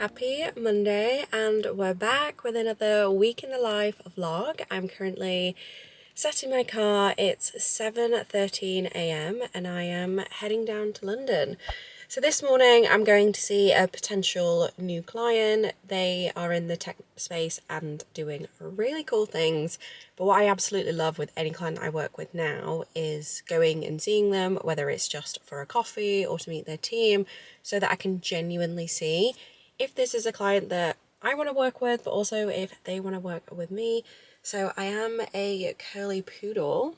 Happy Monday, and we're back with another week in the life vlog. I'm currently sat in my car. It's 7:13 a.m. and I am heading down to London. So this morning I'm going to see a potential new client. They are in the tech space and doing really cool things. But what I absolutely love with any client I work with now is going and seeing them, whether it's just for a coffee or to meet their team, so that I can genuinely see if this is a client that I want to work with, but also if they want to work with me. So I am a curly poodle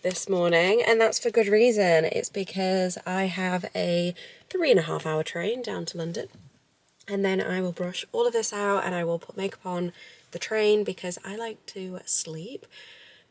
this morning, and that's for good reason. It's because I have a 3.5 hour train down to London, and then I will brush all of this out and I will put makeup on the train because I like to sleep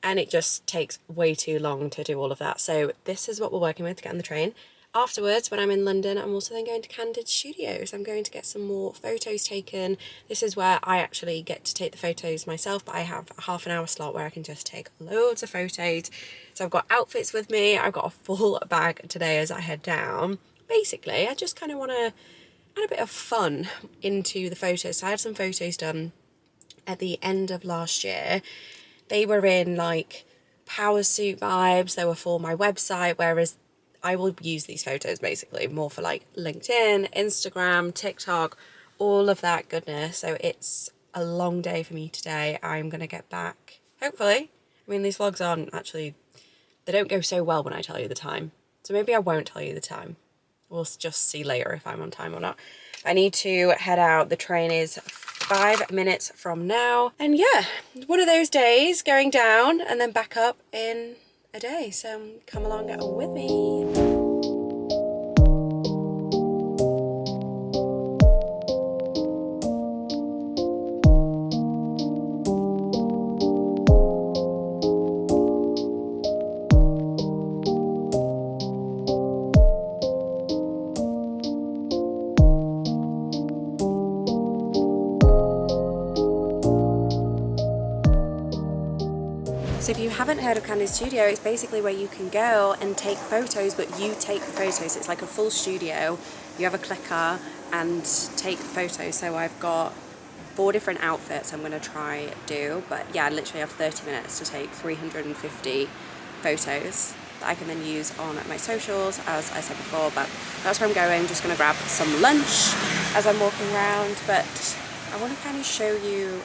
and it just takes way too long to do all of that. So this is what we're working with to get on the train. Afterwards, when I'm in London, I'm also then going to Candid Studios. I'm going to get some more photos taken. This is where I actually get to take the photos myself, but I have a half an hour slot where I can just take loads of photos. So I've got outfits with me. I've got a full bag today as I head down. Basically, I just kind of want to add a bit of fun into the photos. So I had some photos done at the end of last year. They were in like power suit vibes. They were for my website, whereas I will use these photos basically more for like LinkedIn, Instagram, TikTok, all of that goodness. So it's a long day for me today. I'm going to get back, hopefully. I mean, these vlogs aren't actually, they don't go so well when I tell you the time. So maybe I won't tell you the time. We'll just see later if I'm on time or not. I need to head out. The train is 5 minutes from now. And yeah, one of those days going down and then back up in a day. So come along with me. So if you haven't heard of Candid Studio, it's basically where you can go and take photos, but you take the photos. It's like a full studio. You have a clicker and take photos. So I've got 4 different outfits I'm going to try do. But yeah, I literally have 30 minutes to take 350 photos that I can then use on my socials, as I said before. But that's where I'm going. I'm just going to grab some lunch as I'm walking around. But I want to kind of show you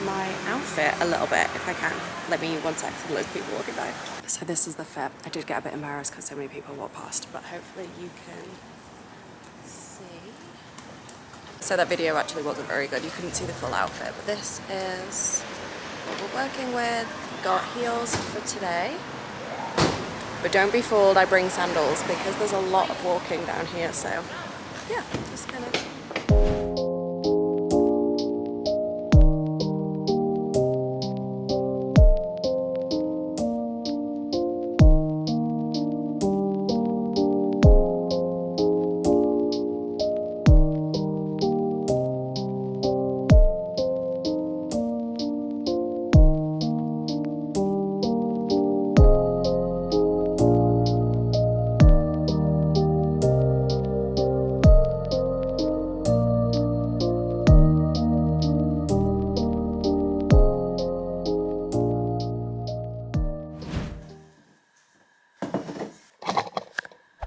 my outfit a little bit, if I can. Let me 1 sec, there's loads of people walking by. So this is the fit. I did get a bit embarrassed because so many people walk past, but hopefully you can see. So that video actually wasn't very good. You couldn't see the full outfit, but this is what we're working with. Got heels for today. But don't be fooled, I bring sandals because there's a lot of walking down here, so yeah, just kind of.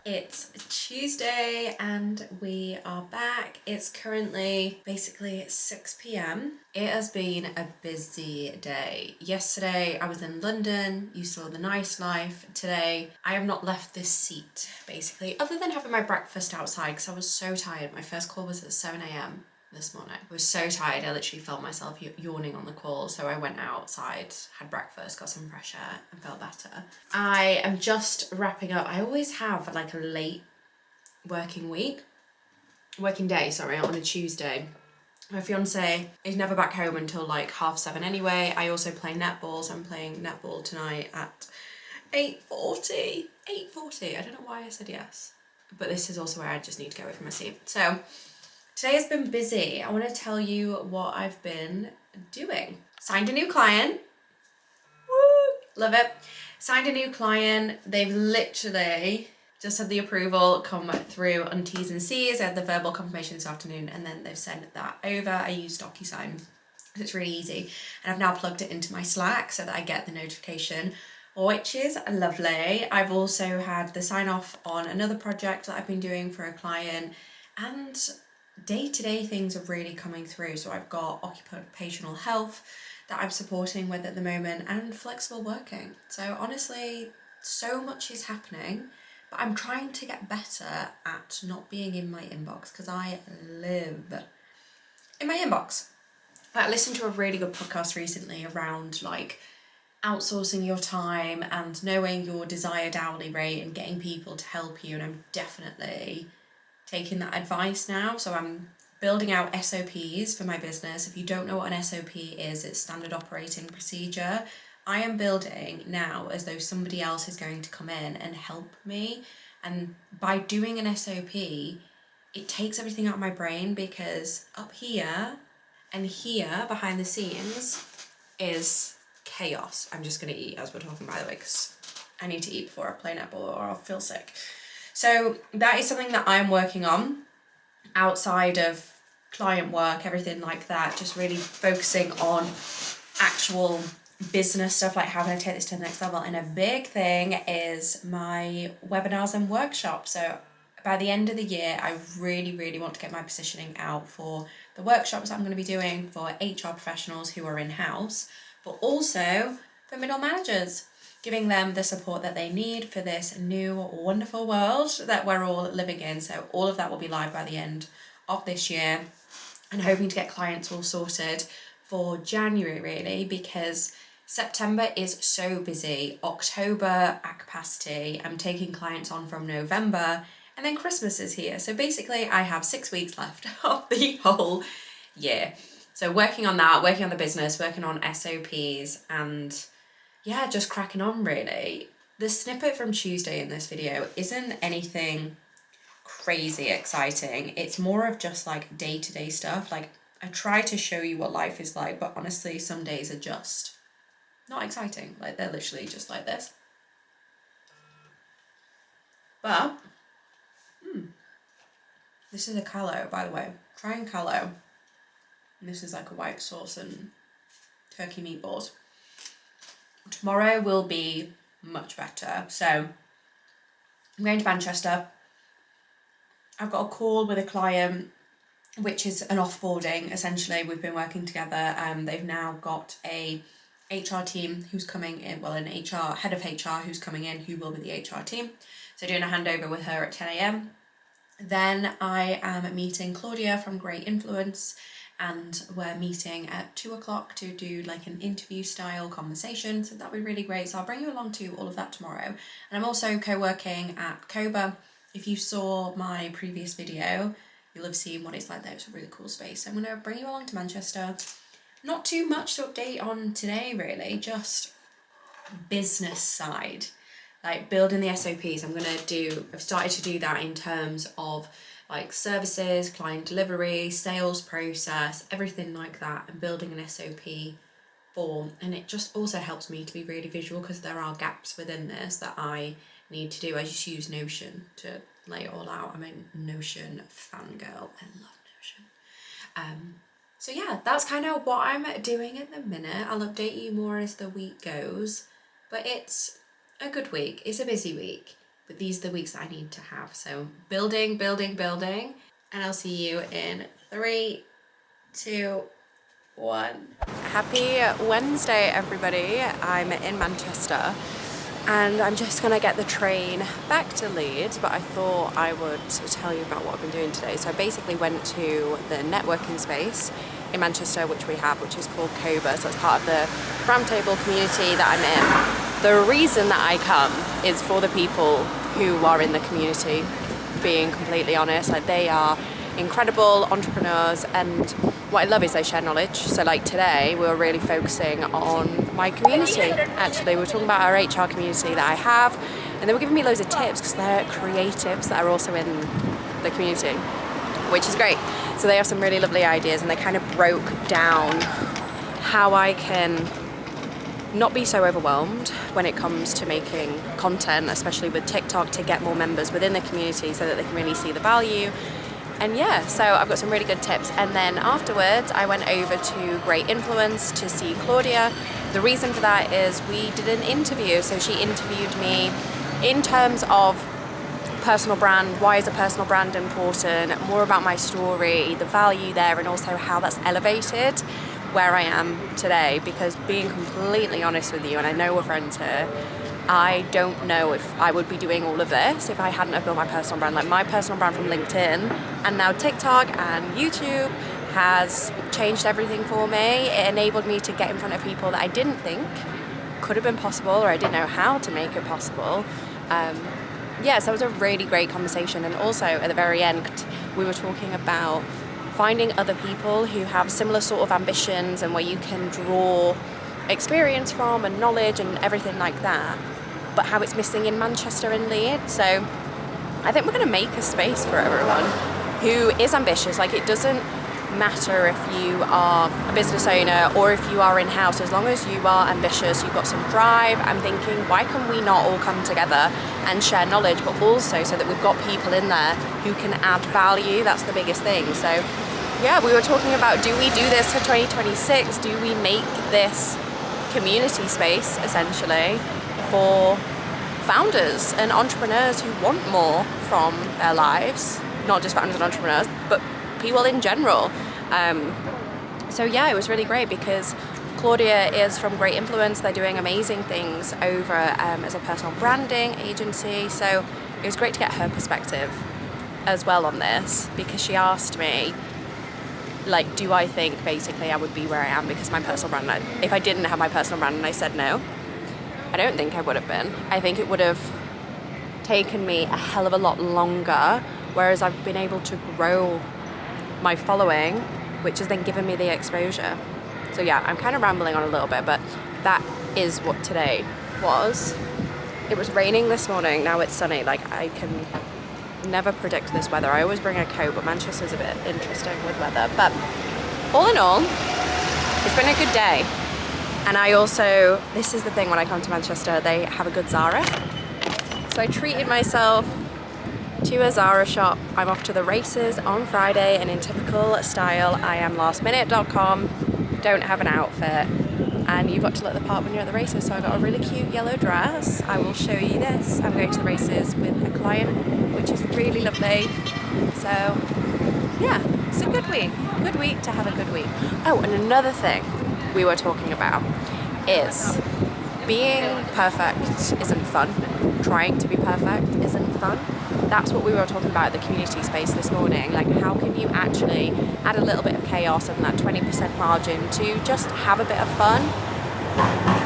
It's Tuesday and we are back. It's currently basically 6 p.m. It has been a busy day. Yesterday I was in London, you saw the nice life. Today I have not left this seat basically, other than having my breakfast outside because I was so tired. My first call was at 7 a.m. this morning. I was so tired, I literally felt myself yawning on the call, so I went outside, had breakfast, got some fresh air and felt better. I am just wrapping up. I always have like a late working day, on a Tuesday. My fiance is never back home until like 7:30 anyway. I also play netball, so I'm playing netball tonight at 8:40. 8:40, I don't know why I said yes. But this is also where I just need to get away from my seat. So today has been busy. I want to tell you what I've been doing. Signed a new client. Woo! Love it. Signed a new client. They've literally just had the approval come through on T's and C's. I had the verbal confirmation this afternoon, and then they've sent that over. I use DocuSign, so it's really easy. And I've now plugged it into my Slack so that I get the notification, which is lovely. I've also had the sign off on another project that I've been doing for a client, and day-to-day things are really coming through. So I've got occupational health that I'm supporting with at the moment, and flexible working. So honestly, so much is happening, but I'm trying to get better at not being in my inbox, because I live in my inbox. I listened to a really good podcast recently around like outsourcing your time and knowing your desired hourly rate and getting people to help you, and I'm definitely taking that advice now. So I'm building out SOPs for my business. If you don't know what an SOP is, it's standard operating procedure. I am building now as though somebody else is going to come in and help me. And by doing an SOP, it takes everything out of my brain, because up here and here behind the scenes is chaos. I'm just going to eat as we're talking, by the way, because I need to eat before I play netball or I'll feel sick. So that is something that I'm working on outside of client work, everything like that, just really focusing on actual business stuff, like how can I take this to the next level. And a big thing is my webinars and workshops. So by the end of the year, I really want to get my positioning out for the workshops that I'm going to be doing for HR professionals who are in-house, but also for middle managers, giving them the support that they need for this new wonderful world that we're all living in. So all of that will be live by the end of this year, and hoping to get clients all sorted for January, really, because September is so busy. October at capacity. I'm taking clients on from November, and then Christmas is here. So basically I have 6 weeks left of the whole year. So working on that, working on the business, working on SOPs, and yeah, just cracking on really. The snippet from Tuesday in this video isn't anything crazy exciting. It's more of just like day-to-day stuff. Like, I try to show you what life is like, but honestly, some days are just not exciting. Like, they're literally just like this. But, this is a callo, by the way. Try and callo. And this is like a white sauce and turkey meatballs. Tomorrow will be much better. So I'm going to Manchester. I've got a call with a client, which is an offboarding. Essentially, we've been working together. They've now got a HR team who's coming in, well, an HR head of HR who's coming in, who will be the HR team. So doing a handover with her at 10 a.m. Then I am meeting Claudia from Great Influence, and we're meeting at 2 o'clock to do like an interview style conversation. So that'll be really great. So I'll bring you along to all of that tomorrow. And I'm also co-working at Koba. If you saw my previous video, you'll have seen what it's like there. It's a really cool space. So I'm going to bring you along to Manchester. Not too much to update on today, really, just business side, like building the SOPs. I've started to do that in terms of like services, client delivery, sales process, everything like that, and building an SOP for. And it just also helps me to be really visual, because there are gaps within this that I need to do. I just use Notion to lay it all out. I'm a Notion fangirl. I love Notion. So yeah, that's kind of what I'm doing at the minute. I'll update you more as the week goes, but it's a good week. It's a busy week, but these are the weeks that I need to have. So building, and I'll see you in 3, 2, 1. Happy Wednesday, everybody. I'm in Manchester, and I'm just gonna get the train back to Leeds, but I thought I would tell you about what I've been doing today. So I basically went to the networking space in Manchester, which is called Koba. So it's part of the Roundtable community that I'm in. The reason that I come is for the people who are in the community, being completely honest. Like, they are incredible entrepreneurs, and what I love is they share knowledge. So like today, we were really focusing on my community. Actually, we were talking about our HR community that I have, and they were giving me loads of tips, because they're creatives that are also in the community, which is great. So they have some really lovely ideas, and they kind of broke down how I can not be so overwhelmed when it comes to making content, especially with TikTok, to get more members within the community so that they can really see the value. And yeah, so I've got some really good tips. And then afterwards, I went over to Great Influence to see Claudia. The reason for that is we did an interview. So she interviewed me in terms of personal brand, why is a personal brand important, more about my story, the value there, and also how that's elevated where I am today. Because being completely honest with you, and I know we're friends here, I don't know if I would be doing all of this if I hadn't have built my personal brand. Like my personal brand from LinkedIn and now TikTok and YouTube has changed everything for me. It enabled me to get in front of people that I didn't think could have been possible, or I didn't know how to make it possible. Yeah, so it was a really great conversation. And also at the very end, we were talking about finding other people who have similar sort of ambitions and where you can draw experience from and knowledge and everything like that, but how it's missing in Manchester and Leeds. So I think we're going to make a space for everyone who is ambitious. Like, it doesn't matter if you are a business owner or if you are in-house, as long as you are ambitious, you've got some drive. I'm thinking, why can we not all come together and share knowledge, but also so that we've got people in there who can add value? That's the biggest thing. So yeah, we were talking about, do we do this for 2026? Do we make this community space essentially for founders and entrepreneurs who want more from their lives, not just founders and entrepreneurs, but people in general? So yeah, it was really great because Claudia is from Great Influence. They're doing amazing things over as a personal branding agency. So it was great to get her perspective as well on this, because she asked me, like, do I think basically I would be where I am because my personal brand, if I didn't have my personal brand? And I said no. I don't think I would have been. I think it would have taken me a hell of a lot longer, whereas I've been able to grow my following, which has then given me the exposure. So yeah, I'm kind of rambling on a little bit, but that is what today was. It was raining this morning, now it's sunny. Like, I can never predict this weather. I always bring a coat, but Manchester's a bit interesting with weather. But all in all, it's been a good day. And I also, this is the thing, when I come to Manchester, they have a good Zara. So I treated myself to a Zara shop. I'm off to the races on Friday, and in typical style, I am lastminute.com, don't have an outfit. And you've got to look the part when you're at the races. So I got a really cute yellow dress. I will show you this. I'm going to the races with a client, which is really lovely. So yeah, it's a good week. Good week to have a good week. Oh, and another thing we were talking about is being perfect isn't fun. Trying to be perfect isn't fun. That's what we were talking about at the community space this morning. Like, how can you actually add a little bit of chaos and that 20% margin to just have a bit of fun?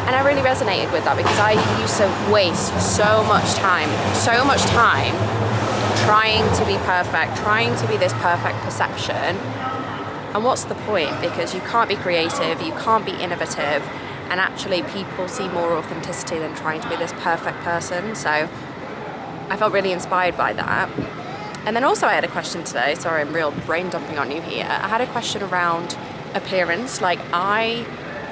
And I really resonated with that, because I used to waste so much time trying to be perfect, trying to be this perfect perception. And what's the point? Because you can't be creative, you can't be innovative, and actually people see more authenticity than trying to be this perfect person. So I felt really inspired by that. And then also I had a question today. Sorry, I'm real brain dumping on you here. I had a question around appearance. Like, I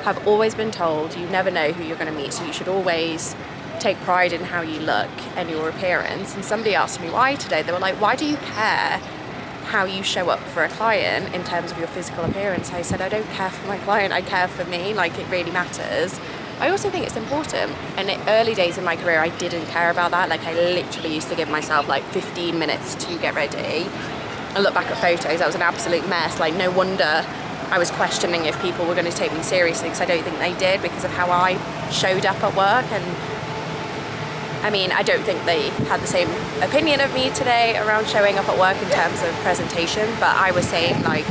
have always been told you never know who you're going to meet, so you should always take pride in how you look and your appearance. And somebody asked me why today. They were like, why do you care how you show up for a client in terms of your physical appearance? I said, I don't care for my client, I care for me. Like, it really matters. I also think it's important. And in early days in my career, I didn't care about that. Like, I literally used to give myself like 15 minutes to get ready. I look back at photos, that was an absolute mess. Like, no wonder I was questioning if people were going to take me seriously, because I don't think they did, because of how I showed up at work. And I mean, I don't think they had the same opinion of me today around showing up at work in terms of presentation, but I was saying, like,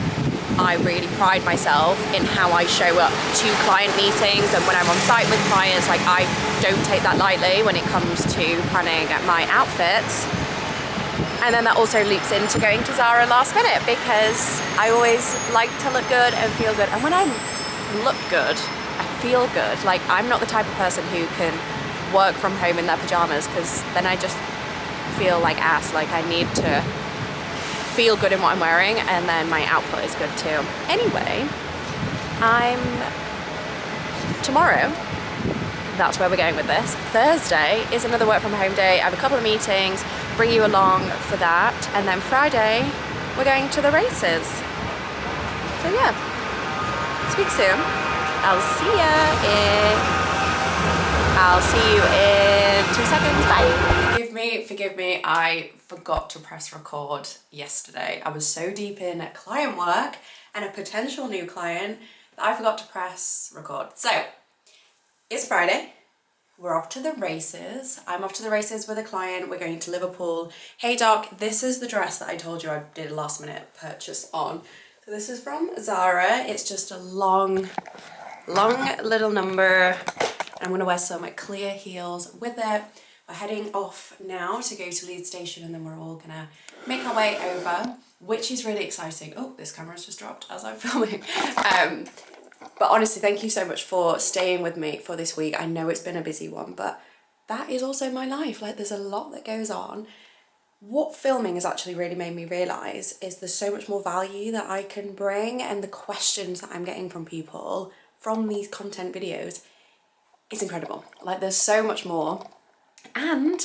I really pride myself in how I show up to client meetings, and when I'm on site with clients, like, I don't take that lightly when it comes to planning my outfits. And then that also loops into going to Zara last minute, because I always like to look good and feel good. And when I look good, I feel good. Like, I'm not the type of person who can work from home in their pajamas, because then I just feel like ass. Like, I need to feel good in what I'm wearing, and then my output is good too. Anyway, tomorrow that's where we're going with this. Thursday is another work from home day. I have a couple of meetings, bring you along for that. And then Friday, we're going to the races. So yeah, speak soon. I'll see you in 2 seconds, bye. Forgive me, I forgot to press record yesterday. I was so deep in client work and a potential new client that I forgot to press record. So, it's Friday, we're off to the races. I'm off to the races with a client, we're going to Liverpool. Hey doc, this is the dress that I told you I did a last minute purchase on. So this is from Zara, it's just a long little number. I'm gonna wear some clear heels with it. We're heading off now to go to Leeds Station and then we're all gonna make our way over, which is really exciting. Oh, this camera's just dropped as I'm filming. But honestly, thank you so much for staying with me for this week. I know it's been a busy one, but that is also my life. Like, there's a lot that goes on. What filming has actually really made me realise is there's so much more value that I can bring, and the questions that I'm getting from people from these content videos is incredible. Like, there's so much more. And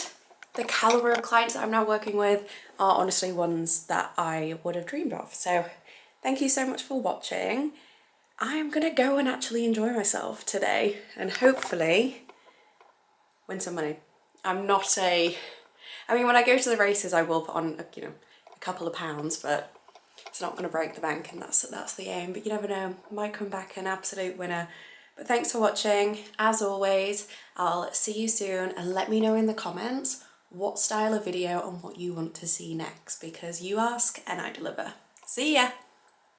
the calibre of clients that I'm now working with are honestly ones that I would have dreamed of. So thank you so much for watching. I'm gonna go and actually enjoy myself today and hopefully win some money. I mean, when I go to the races, I will put on, a couple of pounds, but it's not gonna break the bank, and that's the aim. But you never know, might come back an absolute winner. But thanks for watching. As always, I'll see you soon, and let me know in the comments what style of video and what you want to see next, because you ask and I deliver. See ya!